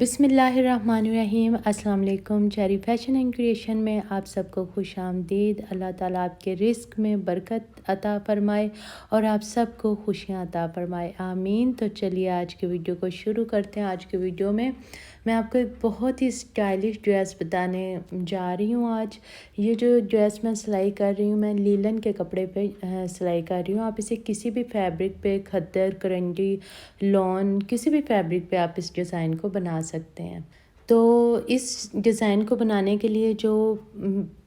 बिस्मिल्लाहिर्रहमानिर्रहीम। अस्सलाम वालेकुम। चेरी फैशन एंड क्रिएशन में आप सबको खुश आमदीद। अल्लाह ताला आपके रिस्क में बरकत अता फ़रमाए और आप सबको खुशियाँ अता फ़रमाए, आमीन। तो चलिए आज के वीडियो को शुरू करते हैं। आज के वीडियो में मैं आपको एक बहुत ही स्टाइलिश ड्रेस बताने जा रही हूँ। आज ये जो ड्रेस मैं सिलाई कर रही हूँ, मैं लीलन के कपड़े पे सिलाई कर रही हूँ। आप इसे किसी भी फैब्रिक पे, खद्दर, करंडी, लॉन, किसी भी फैब्रिक पे आप इस डिज़ाइन को बना सकते हैं। तो इस डिज़ाइन को बनाने के लिए जो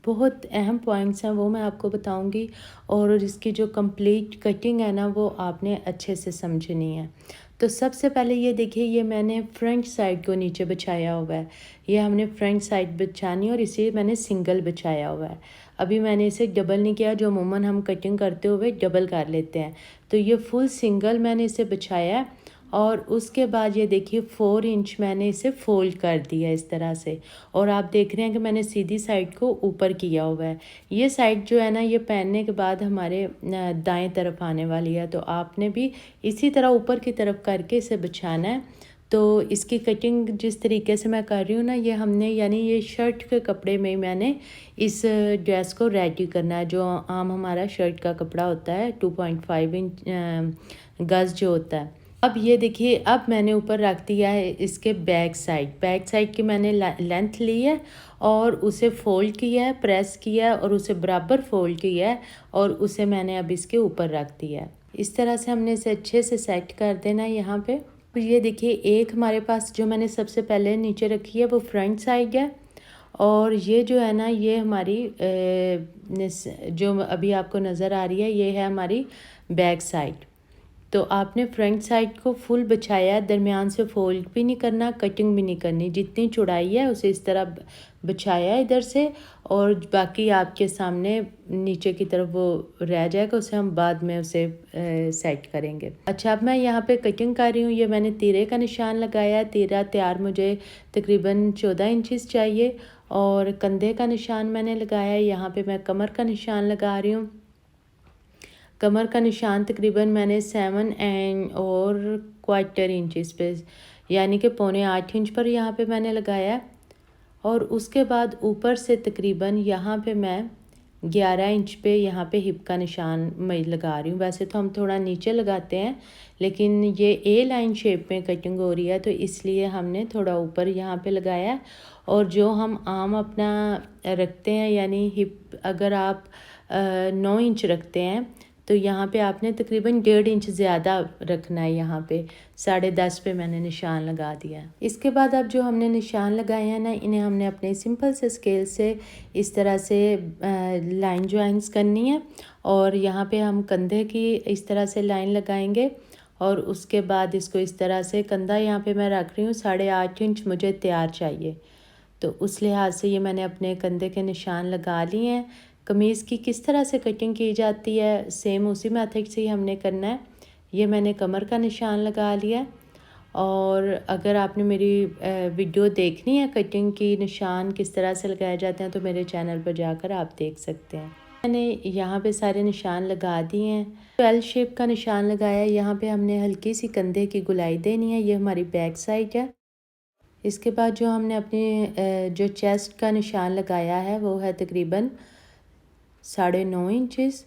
बहुत अहम पॉइंट्स हैं वो मैं आपको बताऊंगी और इसकी जो कंप्लीट कटिंग है ना वो आपने अच्छे से समझनी है। तो सबसे पहले ये देखिए, ये मैंने फ्रंट साइड को नीचे बिछाया हुआ है। ये हमने फ्रंट साइड बिछानी और इसे मैंने सिंगल बिछाया हुआ है। अभी मैंने इसे डबल नहीं किया, जो अमूमन हम कटिंग करते हुए डबल कर लेते हैं। तो ये फुल सिंगल मैंने इसे बिछाया है और उसके बाद ये देखिए 4 इंच मैंने इसे फोल्ड कर दिया इस तरह से। और आप देख रहे हैं कि मैंने सीधी साइड को ऊपर किया हुआ है। ये साइड जो है ना, ये पहनने के बाद हमारे दाएं तरफ आने वाली है। तो आपने भी इसी तरह ऊपर की तरफ करके इसे बिछाना है। तो इसकी कटिंग जिस तरीके से मैं कर रही हूँ ना, ये हमने यानी ये शर्ट के कपड़े में मैंने इस ड्रेस को रेडी करना है। जो आम हमारा शर्ट का कपड़ा होता है 2.5 इंच गज़ जो होता है। अब ये देखिए, अब मैंने ऊपर रख दिया है इसके बैक साइड की मैंने लेंथ ली है और उसे फोल्ड किया है, प्रेस किया है और उसे बराबर फोल्ड किया है और उसे मैंने अब इसके ऊपर रख दिया है। इस तरह से हमने इसे अच्छे से सेट कर देना है यहाँ पे। तो ये देखिए, एक हमारे पास जो मैंने सबसे पहले नीचे रखी है वो फ्रंट साइड है और ये जो है ना, ये हमारी जो अभी आपको नज़र आ रही है, ये है हमारी बैक साइड। तो आपने फ्रंट साइड को फुल बिछाया है, दरमियान से फोल्ड भी नहीं करना, कटिंग भी नहीं करनी। जितनी चौड़ाई है उसे इस तरह बिछाया है इधर से, और बाकी आपके सामने नीचे की तरफ वो रह जाएगा, उसे हम बाद में उसे सेट करेंगे। अच्छा, अब मैं यहाँ पे कटिंग कर रही हूँ। ये मैंने तीरे का निशान लगाया है। तीरा तैयार मुझे तकरीबन 14 इंचज़ चाहिए और कंधे का निशान मैंने लगाया है। यहाँ पे मैं कमर का निशान लगा रही हूँ। कमर का निशान तकरीबन मैंने 7 इंचेस पे, यानी कि 7.25 इंच पर यहाँ पे मैंने लगाया। और उसके बाद ऊपर से तकरीबन यहाँ पे मैं 11 इंच पे यहाँ पे हिप का निशान मैं लगा रही हूँ। वैसे तो हम थोड़ा नीचे लगाते हैं, लेकिन ये ए लाइन शेप में कटिंग हो रही है तो इसलिए हमने थोड़ा ऊपर यहाँ पे लगाया। और जो हम आम अपना रखते हैं, यानी हिप अगर आप 9 इंच रखते हैं तो यहाँ पे आपने तकरीबन 1.5 इंच ज़्यादा रखना है। यहाँ पे 10.5 पे मैंने निशान लगा दिया है। इसके बाद अब जो हमने निशान लगाए हैं ना, इन्हें हमने अपने सिंपल से स्केल से इस तरह से लाइन ज्वाइंस करनी है। और यहाँ पे हम कंधे की इस तरह से लाइन लगाएंगे और उसके बाद इसको इस तरह से, कंधा यहाँ पे मैं रख रही हूँ 8.5 इंच मुझे तैयार चाहिए। तो उस लिहाज से ये मैंने अपने कंधे के निशान लगा लिए हैं। कमीज़ की किस तरह से कटिंग की जाती है, सेम उसी मेथड से ही हमने करना है। ये मैंने कमर का निशान लगा लिया है। और अगर आपने मेरी वीडियो देखनी है कटिंग की, निशान किस तरह से लगाए जाते हैं, तो मेरे चैनल पर जाकर आप देख सकते हैं। मैंने यहाँ पे सारे निशान लगा दिए हैं। एल शेप का निशान लगाया। यहाँ पे हमने हल्की सी कंधे की गुलाई देनी है। ये हमारी बैक साइड है। इसके बाद जो हमने अपने जो चेस्ट का निशान लगाया है वो है तकरीबन 9.5 इंचज़।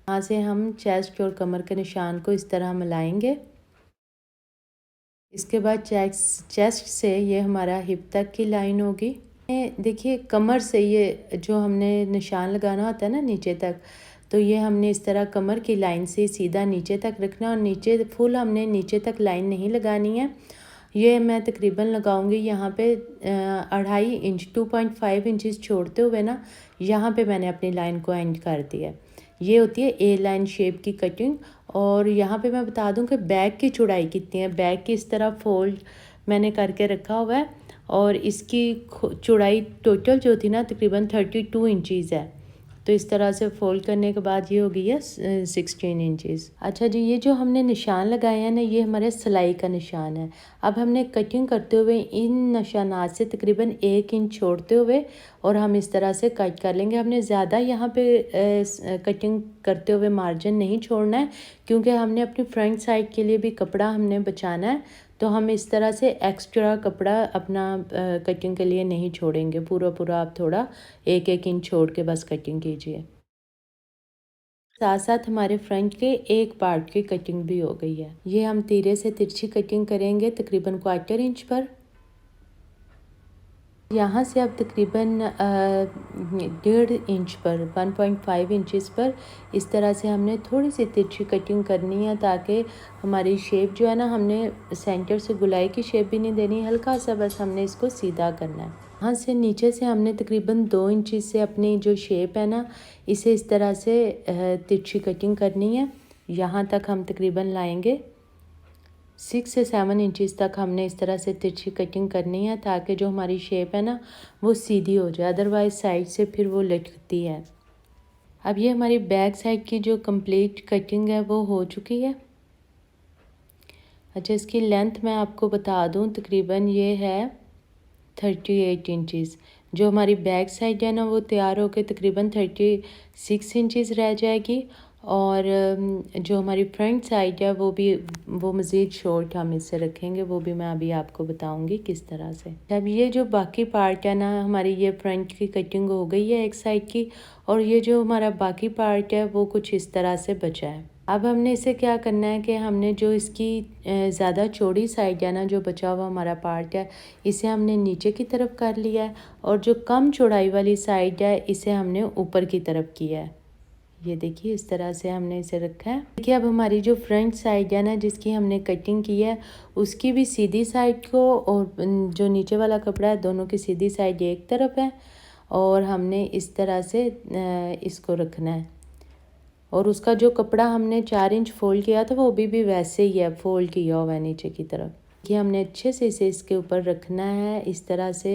यहाँ से हम चेस्ट और कमर के निशान को इस तरह मिलाएंगे। इसके बाद चेस्ट से ये हमारा हिप तक की लाइन होगी। देखिए, कमर से ये जो हमने निशान लगाना होता है ना नीचे तक, तो ये हमने इस तरह कमर की लाइन से सीधा नीचे तक रखना और नीचे फुल हमने नीचे तक लाइन नहीं लगानी है। ये मैं तकरीबन लगाऊंगी यहाँ पे 2.5 इंच, 2.5 इंचज़ छोड़ते हुए ना, यहाँ पे मैंने अपनी लाइन को एंड कर दिया। ये होती है ए लाइन शेप की कटिंग। और यहाँ पे मैं बता दूँ कि बैक की चौड़ाई कितनी है। बैक की इस तरह फोल्ड मैंने करके रखा हुआ है और इसकी चौड़ाई टोटल जो थी ना तकरीबन 32 इंचज़ है। तो इस तरह से फोल्ड करने के बाद ये हो गई है 16 इंचज़। अच्छा जी, ये जो हमने निशान लगाए हैं ना, ये हमारे सिलाई का निशान है। अब हमने कटिंग करते हुए इन निशानात से तकरीबन 1 इंच छोड़ते हुए और हम इस तरह से कट कर लेंगे। हमने ज़्यादा यहाँ पे कटिंग करते हुए मार्जिन नहीं छोड़ना है, क्योंकि हमने अपनी फ्रंट साइड के लिए भी कपड़ा हमने बचाना है। तो हम इस तरह से एक्स्ट्रा कपड़ा अपना कटिंग के लिए नहीं छोड़ेंगे, पूरा पूरा आप थोड़ा 1-1 इंच छोड़ के बस कटिंग कीजिए। साथ साथ हमारे फ्रंट के एक पार्ट की कटिंग भी हो गई है। ये हम तिरे से तिरछी कटिंग करेंगे तकरीबन 1/4 इंच पर। यहाँ से अब तकरीबन 1.5 इंच पर 1.5 इंचज़ पर इस तरह से हमने थोड़ी सी तिरछी कटिंग करनी है, ताकि हमारी शेप जो है ना, हमने सेंटर से गोलाई की शेप भी नहीं देनी, हल्का सा बस हमने इसको सीधा करना है। यहाँ से नीचे से हमने तकरीबन 2 इंच से अपनी जो शेप है ना, इसे इस तरह से तिरछी कटिंग करनी है। यहाँ तक हम तकरीबन लाएंगे 6 से 7 इंचज़ तक हमने इस तरह से तिरछी कटिंग करनी है, ताकि जो हमारी शेप है ना वो सीधी हो जाए, अदरवाइज़ साइड से फिर वो लटकती है। अब ये हमारी बैक साइड की जो कंप्लीट कटिंग है वो हो चुकी है। अच्छा, इसकी लेंथ मैं आपको बता दूं, तकरीबन ये है 38 इंचज़। जो हमारी बैक साइड है ना वो तैयार होकर तकरीबन 36 इंचज़ रह जाएगी, और जो हमारी फ्रंट साइड है वो मज़ीद शॉर्ट हम इससे रखेंगे, वो भी मैं अभी आपको बताऊंगी किस तरह से। अब ये जो बाकी पार्ट है ना हमारी, ये फ्रंट की कटिंग हो गई है एक साइड की, और ये जो हमारा बाकी पार्ट है वो कुछ इस तरह से बचा है। अब हमने इसे क्या करना है कि हमने जो इसकी ज़्यादा चौड़ी साइड है ना, जो बचा हुआ हमारा पार्ट है, इसे हमने नीचे की तरफ कर लिया है, और जो कम चौड़ाई वाली साइड है इसे हमने ऊपर की तरफ किया है। ये देखिए इस तरह से हमने इसे रखा है। देखिए अब हमारी जो फ्रंट साइड है ना, जिसकी हमने कटिंग की है, उसकी भी सीधी साइड को और जो नीचे वाला कपड़ा है, दोनों की सीधी साइड एक तरफ है, और हमने इस तरह से इसको रखना है। और उसका जो कपड़ा हमने 4 इंच फोल्ड किया था वो भी वैसे ही है, फोल्ड किया हुआ है नीचे की तरफ। कि हमने अच्छे से इसे इसके ऊपर रखना है, इस तरह से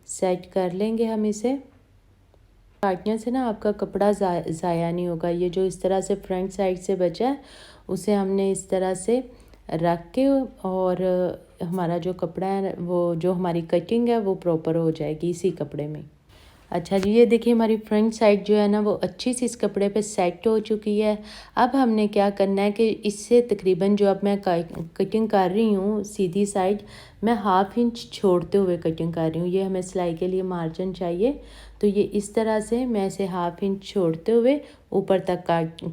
सेट कर लेंगे हम इसे। काटने से ना आपका कपड़ा ज़ाया नहीं होगा। ये जो इस तरह से फ्रंट साइड से बचा है उसे हमने इस तरह से रख के, और हमारा जो कपड़ा है वो जो हमारी कटिंग है वो प्रॉपर हो जाएगी इसी कपड़े में। अच्छा जी, ये देखिए हमारी फ्रंट साइड जो है ना वो अच्छी सी इस कपड़े पे सेट हो चुकी है। अब हमने क्या करना है कि इससे तकरीबन जो अब मैं कटिंग कर रही हूँ सीधी साइड, मैं 1/2 इंच छोड़ते हुए कटिंग कर रही हूँ। ये हमें सिलाई के लिए मार्जिन चाहिए, तो ये इस तरह से मैं इसे 1/2 इंच छोड़ते हुए ऊपर तक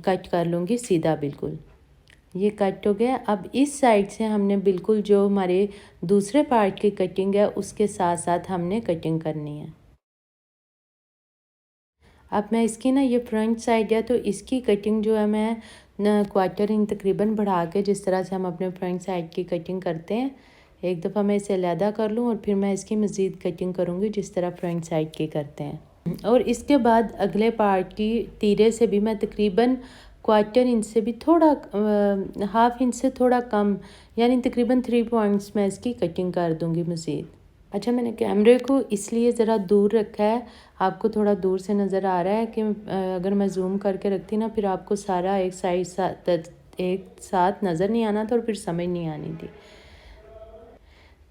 कट कर लूँगी सीधा बिल्कुल। ये कट हो गया। अब इस साइड से हमने बिल्कुल जो हमारे दूसरे पार्ट की कटिंग है उसके साथ साथ हमने कटिंग करनी है। अब मैं इसकी ना, ये फ्रंट साइड है तो इसकी कटिंग जो है मैं 1/4 इंच तकरीबन बढ़ा के, जिस तरह से हम अपने फ्रंट साइड की कटिंग करते हैं, एक दफ़ा मैं इसे अलहदा कर लूँ और फिर मैं इसकी मज़ीद कटिंग करूँगी जिस तरह फ्रंट साइड की करते हैं। और इसके बाद अगले पार्ट की तीरे से भी मैं तकरीबन 1/4 इंच से भी थोड़ा 1/2 इंच से थोड़ा कम, यानी तकरीबन 3 पॉइंट्स मैं इसकी कटिंग कर दूँगी मज़ीद। अच्छा, मैंने कैमरे को इसलिए ज़रा दूर रखा है, आपको थोड़ा दूर से नज़र आ रहा है कि अगर मैं जूम करके रखती ना फिर आपको सारा एक साथ नज़र नहीं आना था और फिर समझ नहीं आनी थी।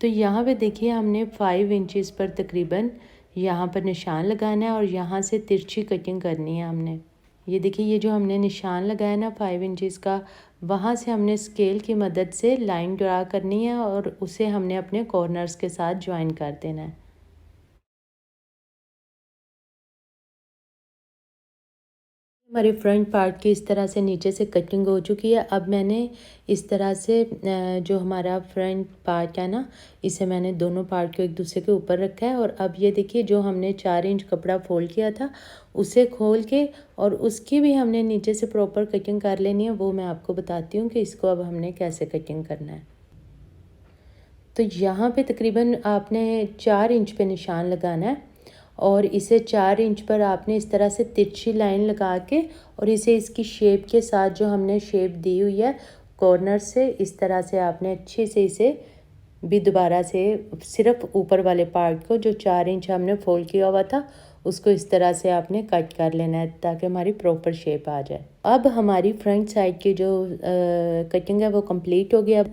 तो यहाँ पे देखिए हमने 5 इंचज़ पर तकरीबन यहाँ पर निशान लगाना है, और यहाँ से तिरछी कटिंग करनी है हमने। ये देखिए ये जो हमने निशान लगाया ना 5 इंचज़ का, वहाँ से हमने स्केल की मदद से लाइन ड्रा करनी है और उसे हमने अपने कॉर्नर्स के साथ ज्वाइन कर देना है। हमारे फ्रंट पार्ट की इस तरह से नीचे से कटिंग हो चुकी है। अब मैंने इस तरह से जो हमारा फ्रंट पार्ट है ना, इसे मैंने दोनों पार्ट को एक दूसरे के ऊपर रखा है। और अब ये देखिए जो हमने 4 इंच कपड़ा फोल्ड किया था उसे खोल के, और उसकी भी हमने नीचे से प्रॉपर कटिंग कर लेनी है। वो मैं आपको बताती हूँ कि इसको अब हमने कैसे कटिंग करना है। तो यहाँ पे तकरीबन आपने 4 इंच पे निशान लगाना है, और इसे 4 इंच पर आपने इस तरह से तिरछी लाइन लगा के, और इसे इसकी शेप के साथ जो हमने शेप दी हुई है कॉर्नर से, इस तरह से आपने अच्छे से इसे भी दोबारा से सिर्फ ऊपर वाले पार्ट को जो 4 इंच हमने फोल्ड किया हुआ था उसको इस तरह से आपने कट कर लेना है, ताकि हमारी प्रॉपर शेप आ जाए। अब हमारी फ्रंट साइड की जो कटिंग है वो कंप्लीट हो गया।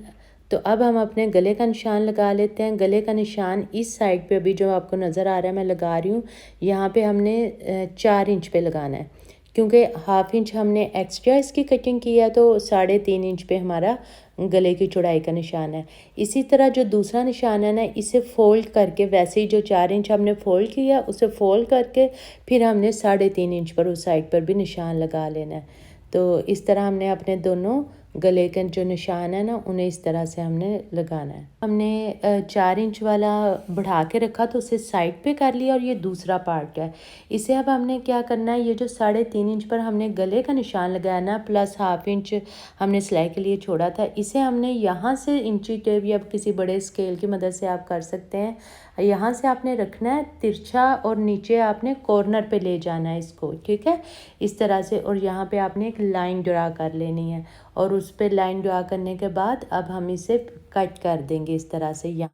तो अब हम अपने गले का निशान लगा लेते हैं। गले का निशान इस साइड पे अभी जो आपको नज़र आ रहा है मैं लगा रही हूँ, यहाँ पे हमने 4 इंच पे लगाना है, क्योंकि 1/2 इंच हमने एक्स्ट्रा इसकी कटिंग की है, तो 3.5 इंच पे हमारा गले की चौड़ाई का निशान है। इसी तरह जो दूसरा निशान है ना, इसे फ़ोल्ड करके वैसे ही जो 4 इंच हमने फ़ोल्ड किया उसे फ़ोल्ड करके फिर हमने 3.5 इंच पर उस साइड पर भी निशान लगा लेना है। तो इस तरह हमने अपने दोनों गले के जो निशान है ना, उन्हें इस तरह से हमने लगाना है। हमने 4 इंच वाला बढ़ा के रखा तो उसे साइड पे कर लिया, और ये दूसरा पार्ट है। इसे अब हमने क्या करना है, ये जो 3.5 इंच पर हमने गले का निशान लगाया ना, प्लस हाफ इंच हमने सिलाई के लिए छोड़ा था, इसे हमने यहाँ से इंची टेप या किसी बड़े स्केल की मदद से आप कर सकते हैं। यहाँ से आपने रखना है तिरछा, और नीचे आपने कॉर्नर पे ले जाना है इसको, ठीक है, इस तरह से। और यहाँ पे आपने एक लाइन ड्रा कर लेनी है, और उस पर लाइन ड्रा करने के बाद अब हम इसे कट कर देंगे इस तरह से। यहाँ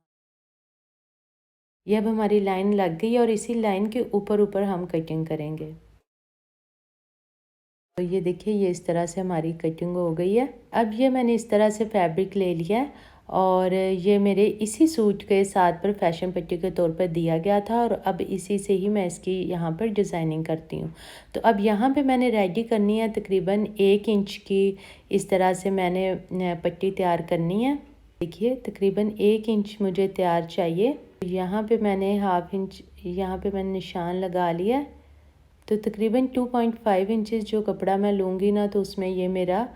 ये अब हमारी लाइन लग गई, और इसी लाइन के ऊपर ऊपर हम कटिंग करेंगे। तो ये देखिए, ये इस तरह से हमारी कटिंग हो गई है। अब ये मैंने इस तरह से फैब्रिक ले लिया है, और ये मेरे इसी सूट के साथ पर फैशन पट्टी के तौर पर दिया गया था, और अब इसी से ही मैं इसकी यहाँ पर डिज़ाइनिंग करती हूँ। तो अब यहाँ पे मैंने रेडी करनी है तकरीबन 1 इंच की, इस तरह से मैंने पट्टी तैयार करनी है। देखिए तकरीबन 1 इंच मुझे तैयार चाहिए। यहाँ पे मैंने हाफ इंच यहाँ पे मैंने निशान लगा लिया है। तो तकरीबन 2.5 इंचज़ जो कपड़ा मैं लूँगी ना, तो उसमें ये मेरा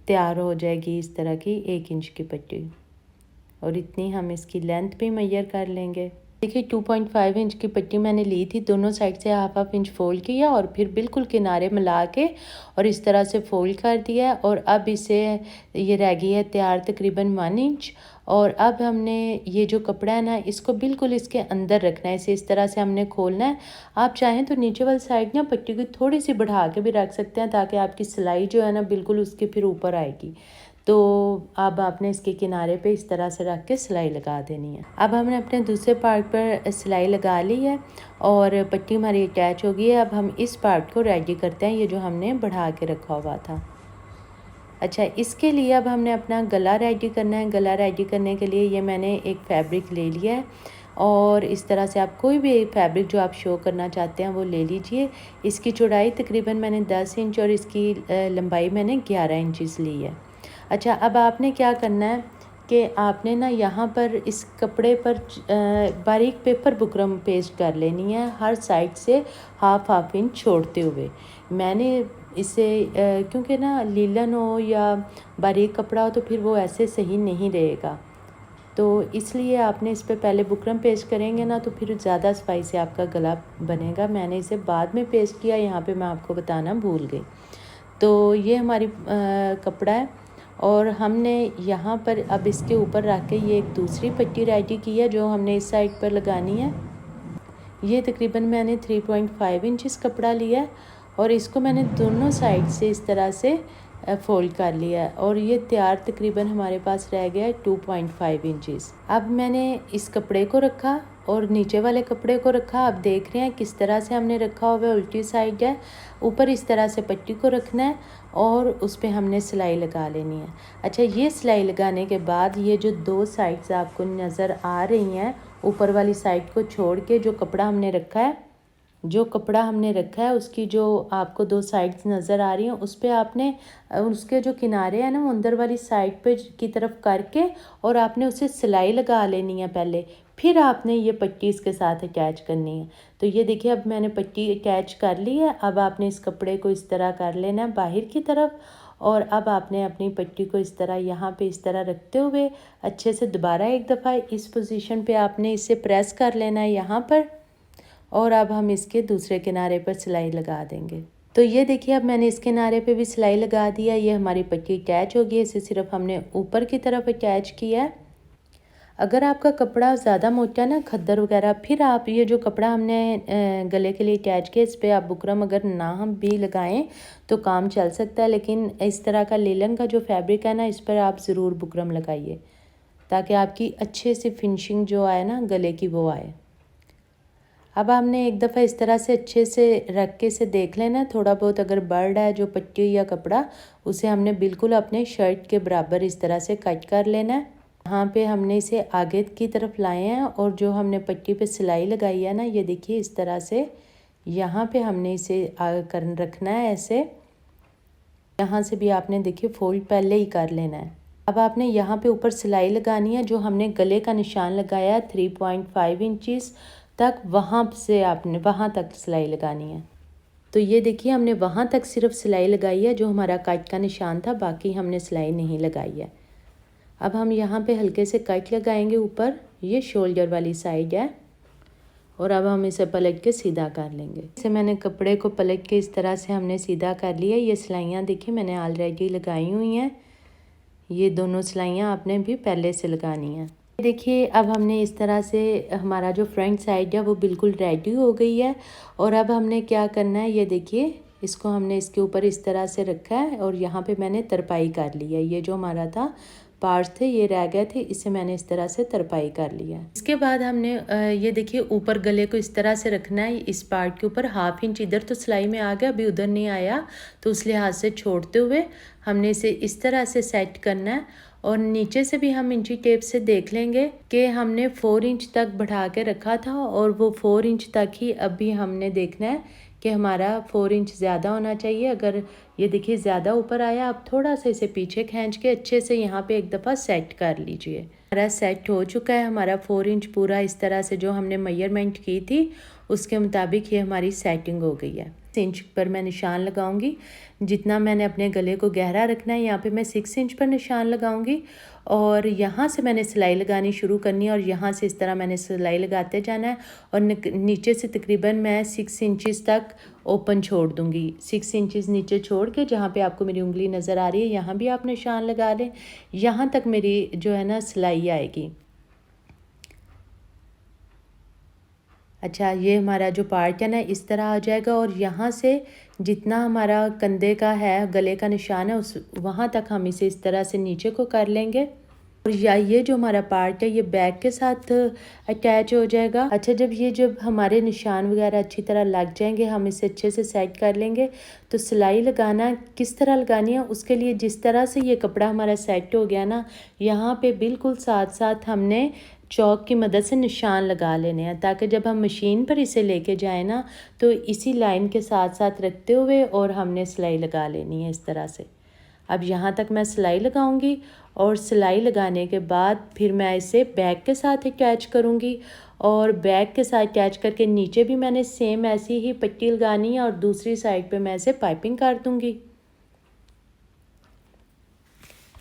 तैयार हो जाएगी इस तरह की 1 इंच की पट्टी, और इतनी हम इसकी लेंथ भी मैयर कर लेंगे। देखिए 2.5 इंच की पट्टी मैंने ली थी, दोनों साइड से हाफ इंच फोल्ड किया, और फिर बिल्कुल किनारे मिला के और इस तरह से फोल्ड कर दिया, और अब इसे ये रह गई है तैयार तकरीबन 1 इंच। और अब हमने ये जो कपड़ा है ना, इसको बिल्कुल इसके अंदर रखना है, इसे इस तरह से हमने खोलना है। आप चाहें तो नीचे वाली साइड ना पट्टी को थोड़ी सी बढ़ा के भी रख सकते हैं, ताकि आपकी सिलाई जो है ना बिल्कुल उसके फिर ऊपर आएगी। तो अब आपने इसके किनारे पे इस तरह से रख के सिलाई लगा देनी है। अब हमने अपने दूसरे पार्ट पर सिलाई लगा ली है, और पट्टी हमारी अटैच हो गई है। अब हम इस पार्ट को रेडी करते हैं, ये जो हमने बढ़ा के रखा हुआ था। अच्छा, इसके लिए अब हमने अपना गला रेडी करना है। गला रेडी करने के लिए ये मैंने एक फैब्रिक ले लिया है, और इस तरह से आप कोई भी फैब्रिक जो आप शो करना चाहते हैं वो ले लीजिए। इसकी चौड़ाई तकरीबन मैंने 10 इंच, और इसकी लंबाई मैंने 11 इंचज़ ली है। अच्छा, अब आपने क्या करना है कि आपने ना यहाँ पर इस कपड़े पर बारीक पेपर बुकरम पेस्ट कर लेनी है, हर साइड से हाफ इंच छोड़ते हुए। मैंने इसे क्योंकि ना लीलन हो या बारीक कपड़ा हो तो फिर वो ऐसे सही नहीं रहेगा, तो इसलिए आपने इस पे पहले बुकरम पेस्ट करेंगे ना, तो फिर ज़्यादा सफाई से आपका गला बनेगा। मैंने इसे बाद में पेस्ट किया, यहाँ पे मैं आपको बताना भूल गई। तो ये हमारी कपड़ा है, और हमने यहाँ पर अब इसके ऊपर रख के ये एक दूसरी पट्टी रेडी की है, जो हमने इस साइड पर लगानी है। ये तकरीबन मैंने 3.5 इंचज़ कपड़ा लिया है, और इसको मैंने दोनों साइड से इस तरह से फ़ोल्ड कर लिया है, और ये तैयार तकरीबन हमारे पास रह गया है 2.5 इंचज़। अब मैंने इस कपड़े को रखा और नीचे वाले कपड़े को रखा। आप देख रहे हैं किस तरह से हमने रखा हुआ है, उल्टी साइड है। ऊपर इस तरह से पट्टी को रखना है, और उस पर हमने सिलाई लगा लेनी है। अच्छा, ये सिलाई लगाने के बाद ये जो 2 साइड्स आपको नज़र आ रही हैं, ऊपर वाली साइड को छोड़ के जो कपड़ा हमने रखा है उसकी जो आपको 2 साइड्स नज़र आ रही हैं, उस पे आपने उसके जो किनारे हैं ना, वो अंदर वाली साइड पे की तरफ करके, और आपने उसे सिलाई लगा लेनी है पहले, फिर आपने ये पट्टी इसके साथ अटैच करनी है। तो ये देखिए, अब मैंने पट्टी अटैच कर ली है। अब आपने इस कपड़े को इस तरह कर लेना है बाहर की तरफ, और अब आपने अपनी पट्टी को इस तरह यहाँ पे इस तरह रखते हुए अच्छे से दोबारा एक दफ़ा इस पोजीशन पे आपने इसे प्रेस कर लेना है यहाँ पर, और अब हम इसके दूसरे किनारे पर सिलाई लगा देंगे। तो ये देखिए, अब मैंने इस किनारे पे भी सिलाई लगा दिया। ये हमारी पट्टी अटैच हो गई है, इसे सिर्फ हमने ऊपर की तरफ अटैच किया है। अगर आपका कपड़ा ज़्यादा मोटा ना, खद्दर वगैरह, फिर आप ये जो कपड़ा हमने गले के लिए अटैच किया, इस पर आप बुकरम अगर ना हम भी लगाएं तो काम चल सकता है, लेकिन इस तरह का लीलन का जो फैब्रिक है ना, इस पर आप ज़रूर बुकरम लगाइए, ताकि आपकी अच्छे से फिनिशिंग जो आए ना गले की, वो आए। अब हमने एक दफ़ा इस तरह से अच्छे से रख के इसे देख लेना। थोड़ा बहुत अगर बढ़ रहा है जो पट्टी या कपड़ा, उसे हमने बिल्कुल अपने शर्ट के बराबर इस तरह से कट कर लेना है। यहाँ पे हमने इसे आगे की तरफ लाए हैं, और जो हमने पट्टी पे सिलाई लगाई है ना, ये देखिए इस तरह से यहाँ पे हमने इसे रखना है ऐसे। यहाँ से भी आपने देखिए फोल्ड पहले ही कर लेना है। अब आपने यहाँ पे ऊपर सिलाई लगानी है, जो हमने गले का निशान लगाया 3.5 इंचज़ तक, वहाँ से आपने वहाँ तक सिलाई लगानी है। तो ये देखिए हमने वहाँ तक सिर्फ सिलाई लगाई है, जो हमारा कट का निशान था, बाकी हमने सिलाई नहीं लगाई है। अब हम यहाँ पे हल्के से कट लगाएंगे ऊपर, ये शोल्डर वाली साइड है, और अब हम इसे पलट के सीधा कर लेंगे। इसे मैंने कपड़े को पलट के इस तरह से हमने सीधा कर लिया। ये सिलाइयाँ देखिए मैंने ऑलरेडी लगाई हुई हैं, ये दोनों सिलाइयाँ आपने भी पहले से लगानी है। देखिए अब हमने इस तरह से हमारा जो फ्रंट साइड है वो बिल्कुल रेडी हो गई है। और अब हमने क्या करना है, ये देखिए इसको हमने इसके ऊपर इस तरह से रखा है और यहाँ पे मैंने तरपाई कर ली है। ये जो हमारा था पार्ट्स थे ये रह गए थे, इसे मैंने इस तरह से तरपाई कर लिया। इसके बाद हमने ये देखिए ऊपर गले को इस तरह से रखना है, इस पार्ट के ऊपर 1/2 इंच इधर तो सिलाई में आ गया, अभी उधर नहीं आया, तो उस लिहाज से छोड़ते हुए हमने इसे इस तरह से सेट करना है। और नीचे से भी हम इंची टेप से देख लेंगे कि हमने 4 इंच तक बढ़ा के रखा था, और वो 4 इंच तक ही अभी हमने देखना है कि हमारा 4 इंच ज़्यादा होना चाहिए। अगर ये देखिए ज़्यादा ऊपर आया, आप थोड़ा सा इसे पीछे खींच के अच्छे से यहाँ पे एक दफ़ा सेट कर लीजिए। हमारा सेट हो चुका है, हमारा 4 इंच पूरा इस तरह से जो हमने मेजरमेंट की थी उसके मुताबिक ये हमारी सेटिंग हो गई है। 6 इंच पर मैं निशान लगाऊंगी, जितना मैंने अपने गले को गहरा रखना है यहाँ पे मैं 6 इंच पर निशान लगाऊंगी, और यहाँ से मैंने सिलाई लगानी शुरू करनी है, और यहाँ से इस तरह मैंने सिलाई लगाते जाना है, और नीचे से तकरीबन मैं 6 इंचज़ तक ओपन छोड़ दूँगी। 6 इंचज़ नीचे छोड़ के जहाँ पे आपको मेरी उंगली नज़र आ रही है यहाँ भी आप निशान लगा लें, यहाँ तक मेरी जो है ना सिलाई आएगी। अच्छा, ये हमारा जो पार्ट है ना इस तरह आ जाएगा, और यहाँ से जितना हमारा कंधे का है गले का निशान है उस वहाँ तक हम इसे इस तरह से नीचे को कर लेंगे, और ये जो हमारा पार्ट है ये बैक के साथ अटैच हो जाएगा। अच्छा, जब हमारे निशान वगैरह अच्छी तरह लग जाएंगे, हम इसे अच्छे से सेट कर लेंगे। तो सिलाई लगाना किस तरह लगानी है उसके लिए, जिस तरह से ये कपड़ा हमारा सेट हो गया ना, यहाँ पे बिल्कुल साथ साथ हमने चौक की मदद से निशान लगा लेने हैं, ताकि जब हम मशीन पर इसे लेके जाएं ना तो इसी लाइन के साथ साथ रखते हुए और हमने सिलाई लगा लेनी है इस तरह से। अब यहाँ तक मैं सिलाई लगाऊंगी, और सिलाई लगाने के बाद फिर मैं इसे बैक के साथ अटैच करूँगी, और बैक के साथ अटैच करके नीचे भी मैंने सेम ऐसी ही पट्टी लगानी है, और दूसरी साइड पे मैं इसे पाइपिंग कर दूँगी।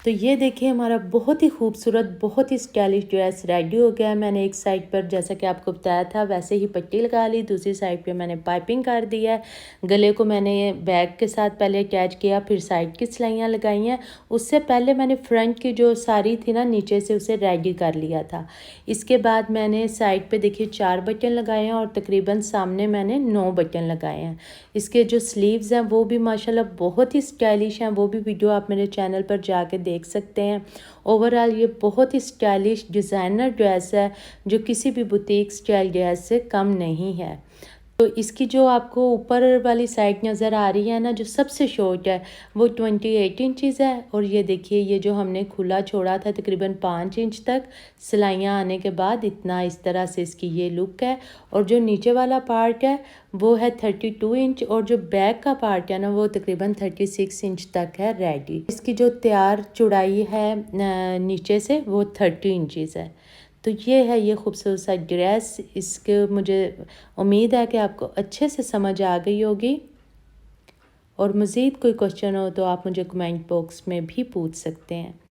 तो ये देखिए हमारा बहुत ही खूबसूरत बहुत ही स्टाइलिश ड्रेस रेडी हो गया है। मैंने एक साइड पर जैसा कि आपको बताया था वैसे ही पट्टी लगा ली, दूसरी साइड पे मैंने पाइपिंग कर दी है। गले को मैंने बैक के साथ पहले अटैच किया, फिर साइड की सिलाइयाँ लगाई हैं। उससे पहले मैंने फ्रंट की जो साड़ी थी ना नीचे से उसे रेडी कर लिया था। इसके बाद मैंने साइड पर देखिए 4 बटन लगाए हैं, और तकरीबन सामने मैंने 9 बटन लगाए हैं। इसके जो स्लीव्स हैं वो भी माशाल्लाह बहुत ही स्टाइलिश हैं, वो भी वीडियो आप मेरे चैनल पर जाके देख सकते हैं। ओवरऑल ये बहुत ही स्टाइलिश डिज़ाइनर ड्रेस है, जो किसी भी बुटीक स्टाइल ड्रेस से कम नहीं है। तो इसकी जो आपको ऊपर वाली साइड नज़र आ रही है ना, जो सबसे शॉर्ट है वो 28 इंचज़ है, और ये देखिए ये जो हमने खुला छोड़ा था तकरीबन 5 इंच तक, सिलाइयाँ आने के बाद इतना इस तरह से इसकी ये लुक है। और जो नीचे वाला पार्ट है वो है 32 इंच, और जो बैक का पार्ट है ना वो तकरीबन 36 इंच तक है रेडी। इसकी जो तैयार चौड़ाई है नीचे से वो 30 इंचज़ है। तो ये है ये खूबसूरत सा ड्रेस। इसके मुझे उम्मीद है कि आपको अच्छे से समझ आ गई होगी, और मज़ीद कोई क्वेश्चन हो तो आप मुझे कमेंट बॉक्स में भी पूछ सकते हैं।